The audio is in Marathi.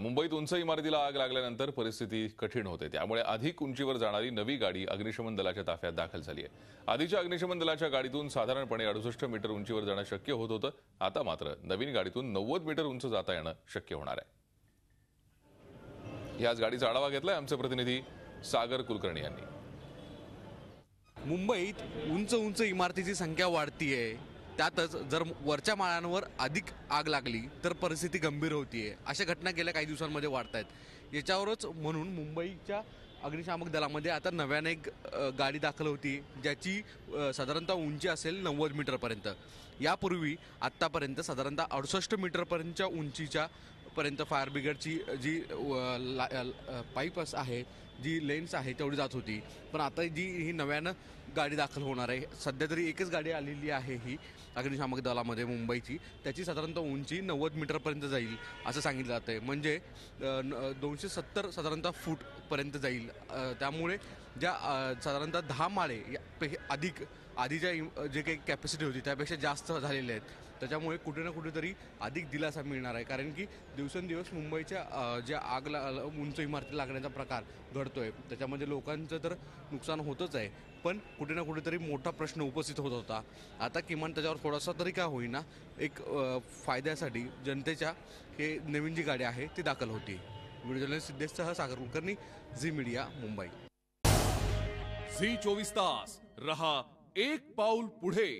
मुंबईत उंच इमारतीला आग लागल्यानंतर परिस्थिती कठीण होते। त्यामुळे अधिक उंचीवर जाणारी नवी गाडी अग्निशमन दलाच्या ताफ्यात दाखल झाली आहे। आधीच्या अग्निशमन दलाच्या गाडीतून साधारणपणे 68 मीटर उंचीवर जाणं शक्य होत होतं। आता मात्र नवीन गाडीतून 90 मीटर उंच जाता येणं शक्य होणार आहे। याच गाडीचा आढावा घेतलाय आमचे प्रतिनिधी सागर कुलकर्णी यांनी। मुंबईत उंच इमारतीची संख्या वाढतीये, त्यातच जर वरच्या माळ्यांवर अधिक आग लागली तर परिस्थिती गंभीर होतीये। अशा घटना गेल्या काही दिवसांमध्ये वाढत आहेत। याच्यावरच म्हणून मुंबईच्या अग्निशामक दलामध्ये आता नव्याने एक गाडी दाखल होती, ज्याची साधारणतः उंची असेल 90 मीटरपर्यंत। यापूर्वी आत्तापर्यंत साधारणतः 68 मीटरपर्यंतच्या उंचीच्या पर्यंत फायर ब्रिगेडची जी पाईप्स आहे, जी लेन्स आहे तेवढी जात होती। पण आता ही नव्यानं गाडी दाखल होणार आहे। सध्या तरी एकच गाडी आलेली आहे ही अग्निशामक दलामध्ये मुंबईची, त्याची साधारणतः उंची 90 मीटरपर्यंत जाईल असं सांगितलं जातं आहे। म्हणजे 270 साधारणतः फूटपर्यंत जाईल। त्यामुळे ज्या साधारणतः 10 माळे अधिक आधीच्या जे काही कॅपॅसिटी होती त्यापेक्षा जास्त झालेले आहेत। त्याच्यामुळे कुठे ना कुठेतरी अधिक दिलासा मिळणार आहे, कारण की दिवसेंदिवस मुंबईच्या ज्या उंच इमारती लागण्याचा प्रकार घडतोय त्याच्यामध्ये लोकांचं तर नुकसान होतच आहे, पण कुठे ना कुठेतरी मोठा प्रश्न उपस्थित होत होता। आता किमान त्याच्यावर थोडासा तरी का होईना एक फायद्यासाठी जनतेच्या हे नवीन जी गाडी आहे ती दाखल होती। व्हिडिओ जर्नलिस्ट सिद्धेशसह Sagar Kulkarni, Zee media, Mumbai. Zee 24 तास रहा एक पाऊल पुढे।